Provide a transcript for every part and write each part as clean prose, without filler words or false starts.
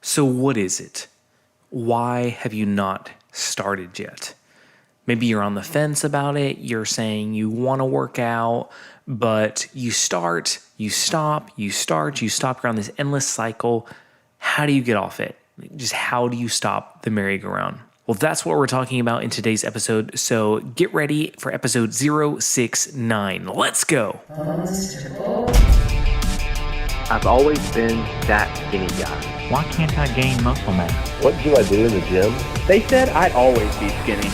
So what is it? Why have you not started yet? Maybe you're on the fence about it. You're saying you want to work out, but you start, you stop, you start, you stop. You're on this endless cycle. How do you get off it? Just how do you stop the merry-go-round? Well, that's what we're talking about in today's episode. So get ready for episode 069. Let's go. I've always been that skinny guy. Why can't I gain muscle mass? What do I do in the gym? They said I'd always be skinny.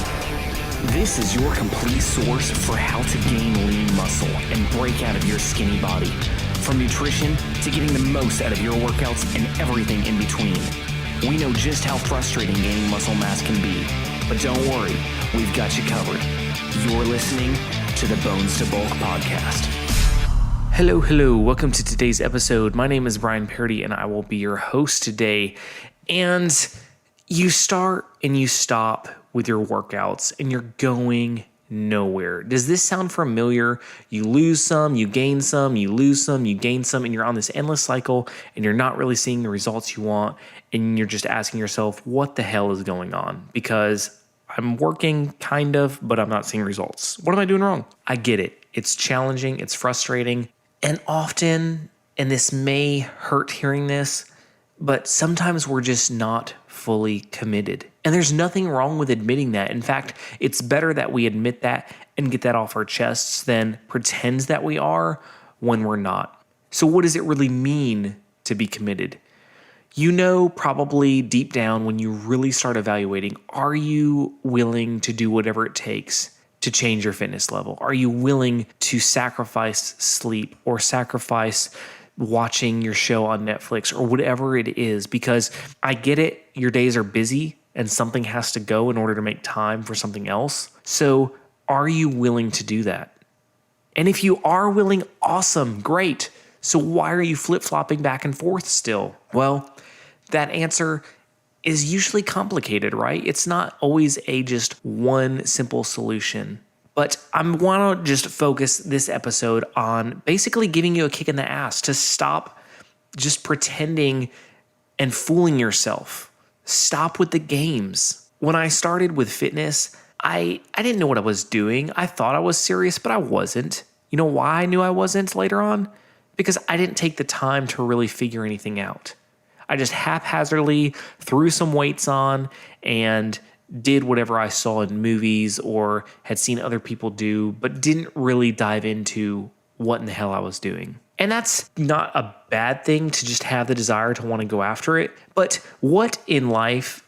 This is your complete source for how to gain lean muscle and break out of your skinny body. From nutrition to getting the most out of your workouts and everything in between. We know just how frustrating gaining muscle mass can be, but don't worry, we've got you covered. You're listening to the Bones to Bulk podcast. Hello, welcome to today's episode. My name is Brian Parody and I will be your host today. And you start and you stop with your workouts and you're going nowhere. Does this sound familiar? You lose some, you gain some, you lose some, you gain some, and you're on this endless cycle and you're not really seeing the results you want. And you're just asking yourself, what the hell is going on? Because I'm working kind of, but I'm not seeing results. What am I doing wrong? I get it. It's challenging. It's frustrating. And often, and this may hurt hearing this, but sometimes we're just not fully committed. And there's nothing wrong with admitting that. In fact, it's better that we admit that and get that off our chests than pretend that we are when we're not. So what does it really mean to be committed? You know, probably deep down when you really start evaluating, are you willing to do whatever it takes to change your fitness level? Are you willing to sacrifice sleep or sacrifice watching your show on Netflix or whatever it is? Because I get it, your days are busy and something has to go in order to make time for something else. So are you willing to do that? And if you are willing, awesome, great. So why are you flip-flopping back and forth still? Well, that answer is usually complicated, right? It's not always just one simple solution. But I want to just focus this episode on basically giving you a kick in the ass to stop just pretending and fooling yourself. Stop with the games. When I started with fitness, I didn't know what I was doing. I thought I was serious, but I wasn't. You know why I knew I wasn't later on? Because I didn't take the time to really figure anything out. I just haphazardly threw some weights on and did whatever I saw in movies or had seen other people do, but didn't really dive into what in the hell I was doing. And that's not a bad thing to just have the desire to want to go after it. But what in life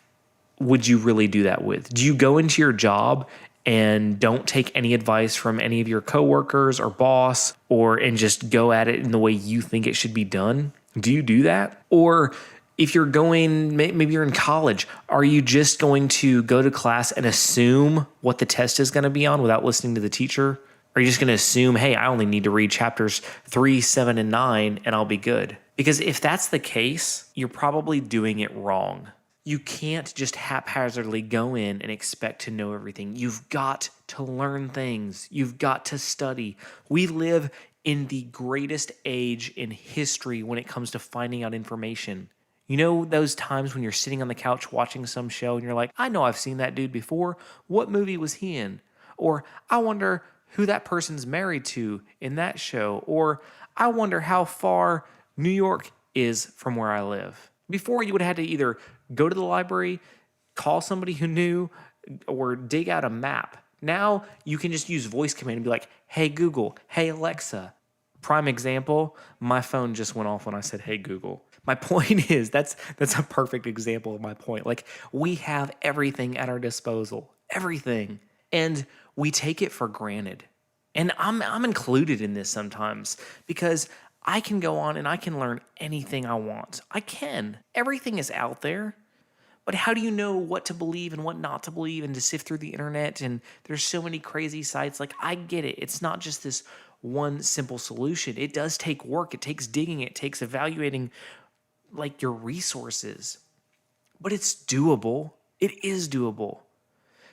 would you really do that with? Do you go into your job and don't take any advice from any of your coworkers or boss and just go at it in the way you think it should be done? Do you do that? Or if you're going, maybe you're in college, are you just going to go to class and assume what the test is going to be on without listening to the teacher? Are you just going to assume, hey, I only need to read chapters 3, 7, and 9 and I'll be good? Because if that's the case, you're probably doing it wrong. You can't just haphazardly go in and expect to know everything. You've got to learn things. You've got to study. We live in the greatest age in history when it comes to finding out information. You know those times when you're sitting on the couch watching some show and you're like, I know I've seen that dude before. What movie was he in? Or I wonder who that person's married to in that show. Or I wonder how far New York is from where I live. Before, you would have had to either go to the library, call somebody who knew, or dig out a map. Now you can just use voice command and be like, hey Google, hey Alexa. Prime example, my phone just went off when I said, hey Google. My point is, that's a perfect example of my point. Like, we have everything at our disposal, everything, and we take it for granted. And I'm included in this sometimes because I can go on and I can learn anything I want. I can. Everything is out there. But how do you know what to believe and what not to believe and to sift through the internet? And there's so many crazy sites. Like, I get it. It's not just this one simple solution. It does take work. It takes digging. It takes evaluating like your resources. But it's doable. It is doable.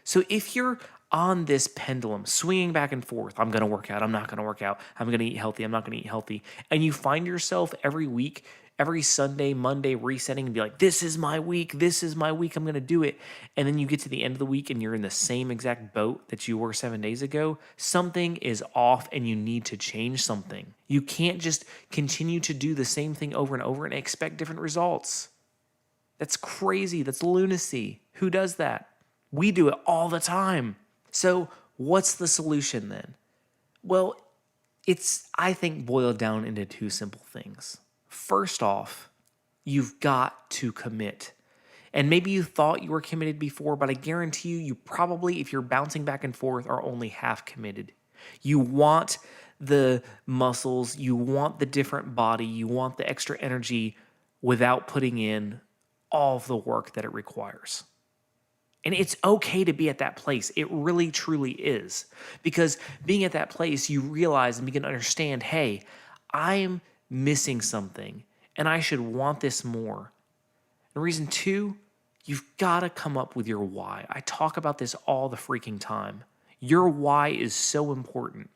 So if you're on this pendulum, swinging back and forth, I'm going to work out, I'm not going to work out, I'm going to eat healthy, I'm not going to eat healthy, and you find yourself every week every Sunday, Monday resetting and be like, this is my week, I'm going to do it. And then you get to the end of the week and you're in the same exact boat that you were 7 days ago, something is off and you need to change something. You can't just continue to do the same thing over and over and expect different results. That's crazy. That's lunacy. Who does that? We do it all the time. So what's the solution then? Well, it's, I think, boiled down into two simple things. First off, you've got to commit. And maybe you thought you were committed before, but I guarantee you probably, if you're bouncing back and forth, are only half committed. You want the muscles, you want the different body, you want the extra energy without putting in all of the work that it requires. And it's okay to be at that place. It really, truly is. Because being at that place, you realize and begin to understand, hey, I'm missing something and I should want this more. And reason two, you've got to come up with your why. I talk about this all the freaking time. Your why is so important.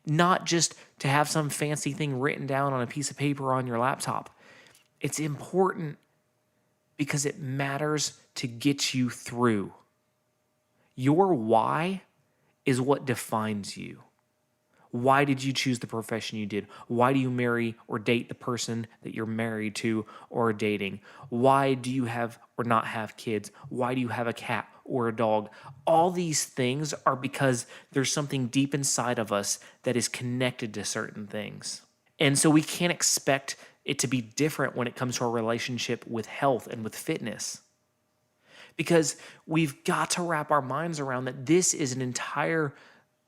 Not just to have some fancy thing written down on a piece of paper on your laptop. It's important because it matters to get you through. Your why is what defines you. Why did you choose the profession you did? Why do you marry or date the person that you're married to or dating? Why do you have or not have kids? Why do you have a cat or a dog? All these things are because there's something deep inside of us that is connected to certain things. And so we can't expect it to be different when it comes to our relationship with health and with fitness. Because we've got to wrap our minds around that this is an entire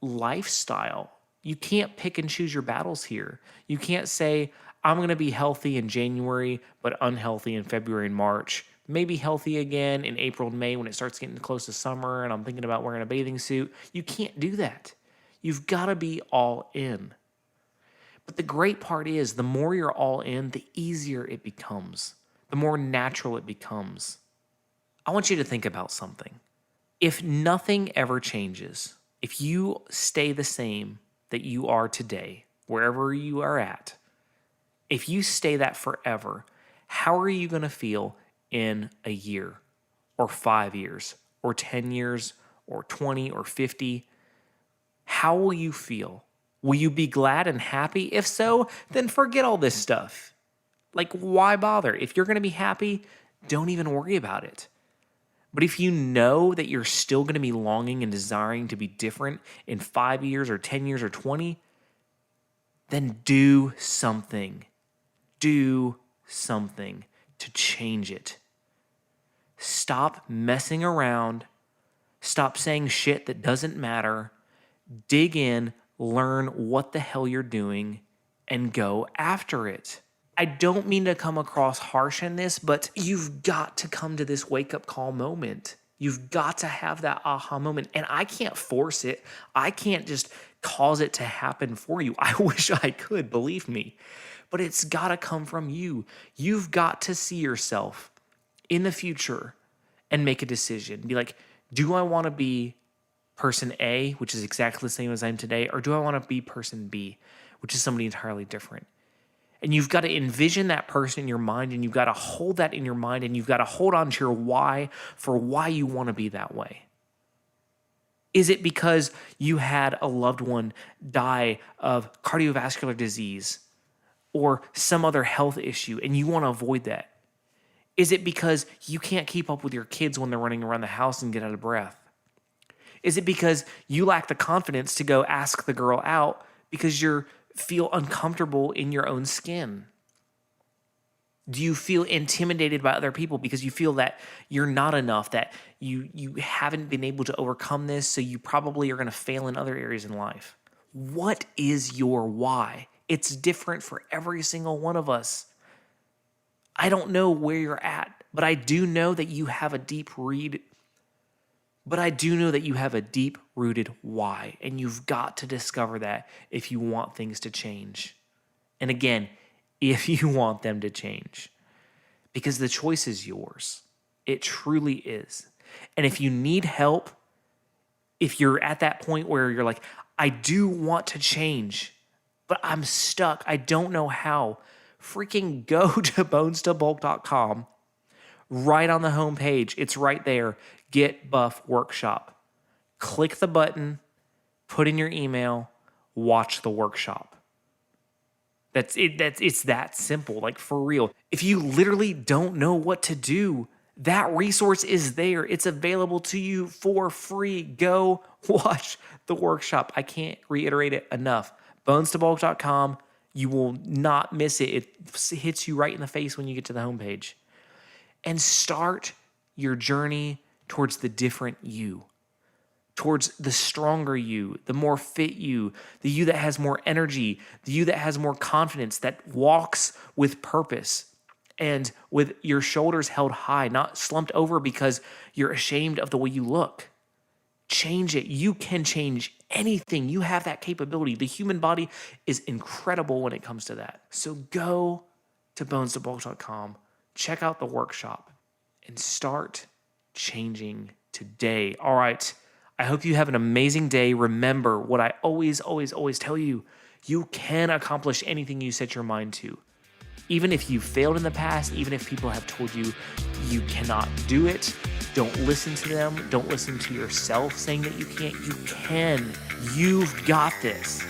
lifestyle. You can't pick and choose your battles here. You can't say, I'm going to be healthy in January, but unhealthy in February and March. Maybe healthy again in April and May when it starts getting close to summer and I'm thinking about wearing a bathing suit. You can't do that. You've got to be all in. But the great part is the more you're all in, the easier it becomes, the more natural it becomes. I want you to think about something. If nothing ever changes, if you stay the same that you are today, wherever you are at, if you stay that forever, how are you going to feel in a year or 5 years or 10 years or 20 or 50? How will you feel? Will you be glad and happy? If so, then forget all this stuff. Like, why bother? If you're going to be happy, don't even worry about it. But if you know that you're still going to be longing and desiring to be different in 5 years or 10 years or 20, then do something. Do something to change it. Stop messing around. Stop saying shit that doesn't matter. Dig in, learn what the hell you're doing, and go after it. I don't mean to come across harsh in this, but you've got to come to this wake-up call moment. You've got to have that aha moment. And I can't force it. I can't just cause it to happen for you. I wish I could, believe me. But it's got to come from you. You've got to see yourself in the future and make a decision. Be like, do I want to be person A, which is exactly the same as I am today, or do I want to be person B, which is somebody entirely different? And you've got to envision that person in your mind, and you've got to hold that in your mind, and you've got to hold on to your why for why you want to be that way. Is it because you had a loved one die of cardiovascular disease or some other health issue and you want to avoid that? Is it because you can't keep up with your kids when they're running around the house and get out of breath? Is it because you lack the confidence to go ask the girl out because you feel uncomfortable in your own skin? Do you feel intimidated by other people because you feel that you're not enough, that you haven't been able to overcome this, so you probably are going to fail in other areas in life? What is your why? It's different for every single one of us. I don't know where you're at, but I do know that you have a deep-rooted why, and you've got to discover that if you want things to change. And again, if you want them to change, because the choice is yours. It truly is. And if you need help, if you're at that point where you're like, I do want to change, but I'm stuck, I don't know how, freaking go to bonestobulk.com. Right on the homepage, it's right there. Get Buff Workshop. Click the button, put in your email, watch the workshop. That's it. It's that simple, like for real. If you literally don't know what to do, that resource is there. It's available to you for free. Go watch the workshop. I can't reiterate it enough. bonestobulk.com. You will not miss it. It hits you right in the face when you get to the homepage. And start your journey towards the different you, towards the stronger you, the more fit you, the you that has more energy, the you that has more confidence, that walks with purpose and with your shoulders held high, not slumped over because you're ashamed of the way you look. Change it. You can change anything. You have that capability. The human body is incredible when it comes to that. So go to bonestobulk.com, check out the workshop, and start changing today. All right. I hope you have an amazing day. Remember what I always tell you. You can accomplish anything you set your mind to. Even if you failed in the past, even if people have told you you cannot do it, don't listen to them. Don't listen to yourself saying that you can't. You can. You've got this.